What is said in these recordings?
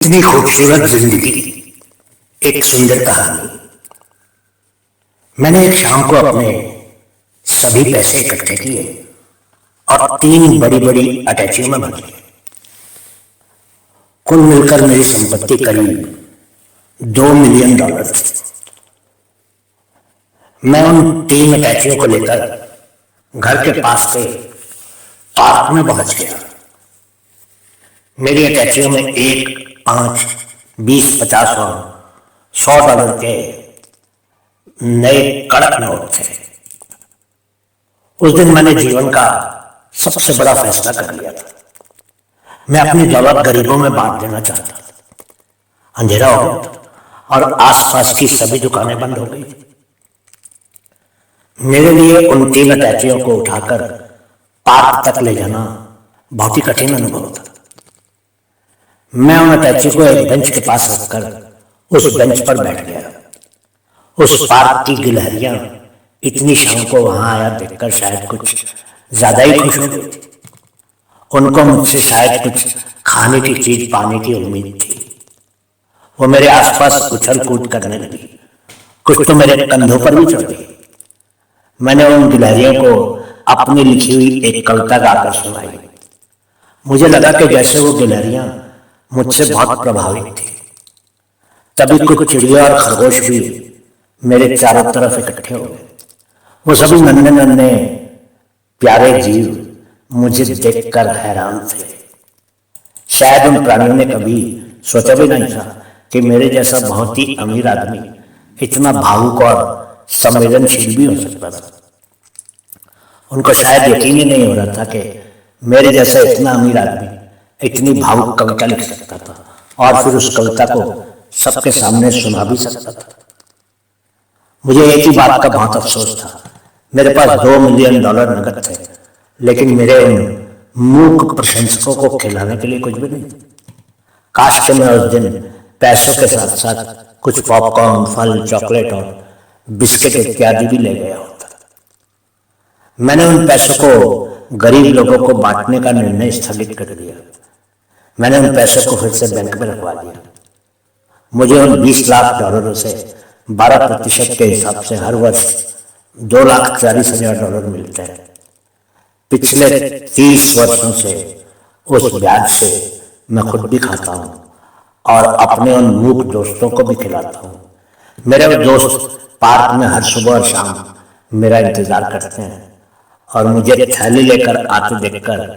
इतनी खूबसूरत जिंदगी, एक सुंदर कहानी। मैंने एक शाम को अपने सभी पैसे इकट्ठे किए और 3 बड़ी बड़ी अटैचियों में भर लिए। कुल मिलकर मेरी संपत्ति करीब $2 मिलियन थी। मैं उन 3 अटैचियों को लेकर घर के पास के पार्क में पहुंच गया। मेरी अटैचियों में 1, 5, 20, 50 और $100 के नए कड़क नोट थे। उस दिन मैंने जीवन का सबसे बड़ा फैसला कर लिया था। मैं अपनी दौलत गरीबों में बांट देना चाहता था। अंधेरा हो गया था और आसपास की सभी दुकानें बंद हो गई थी। मेरे लिए उन 3 अटैचियों को उठाकर पार्क तक ले जाना बहुत ही कठिन अनुभव था। मैं उन अटैची को एक बेंच के पास रखकर उस बेंच पर बैठ गया। उस पार्क की गिलहरियां इतनी शाम को वहां आया देखकर शायद कुछ ज्यादा ही खुश हो गई थी। उनको मुझसे शायद कुछ खाने की चीज पाने की उम्मीद थी। वो मेरे आसपास उछल कूद करने लगी, कुछ तो मेरे कंधों पर भी चढ़ गई। मैंने उन गिलहरियों को अपनी लिखी हुई एक कविता गाकर सुनाई। मुझे लगा कि जैसे वो गिलहरियां मुझसे बहुत प्रभावित थी। तभी कुछ चिड़िया और खरगोश भी मेरे चारों तरफ इकट्ठे हो गए। वो सभी नन्हे नन्हे प्यारे जीव मुझे देखकर हैरान थे। शायद उन प्राणियों ने कभी सोचा भी नहीं था कि मेरे जैसा बहुत ही अमीर आदमी इतना भावुक और संवेदनशील भी हो सकता था। उनको शायद यकीन ही नहीं हो रहा था कि मेरे जैसा इतना अमीर आदमी इतनी भावुक कविता लिख सकता था और फिर उस कविता को सबके सामने सुना भी सकता था। मुझे एक ही बात का बहुत अफसोस था। मेरे पास $2 मिलियन नगद थे, लेकिन मेरे उन मूक प्रशंसकों को खिलाने के लिए कुछ भी नहीं। काश के मैं उस दिन पैसों के साथ साथ कुछ पॉपकॉर्न, फल, चॉकलेट और बिस्किट इत्यादि भी ले गया होता। मैंने उन पैसों को गरीब लोगों को बांटने का निर्णय स्थगित कर दिया। मैंने उन पैसों को फिर से बैंक में रखवा दिया। मुझे उन $20 लाख से 12% के हिसाब से हर वर्ष $2,40,000 मिलते हैं। पिछले 30 वर्षों से उस ब्याज से मैं खुद भी खाता हूँ और अपने उन मूक दोस्तों को भी खिलाता हूँ। मेरे वो दोस्त पार्क में हर सुबह और शाम मेरा इंतजार करते हैं और मुझे थैली लेकर आते देखकर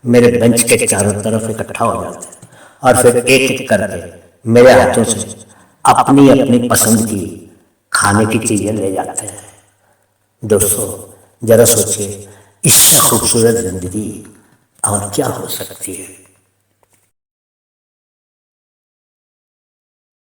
मेरे बेंच के चारों तरफ इकट्ठा हो जाते हैं और फिर एक एक करके मेरे हाथों से अपनी अपनी पसंद की खाने की चीजें ले जाते हैं। दोस्तों, जरा सोचिए, इससे खूबसूरत जिंदगी और क्या हो सकती है।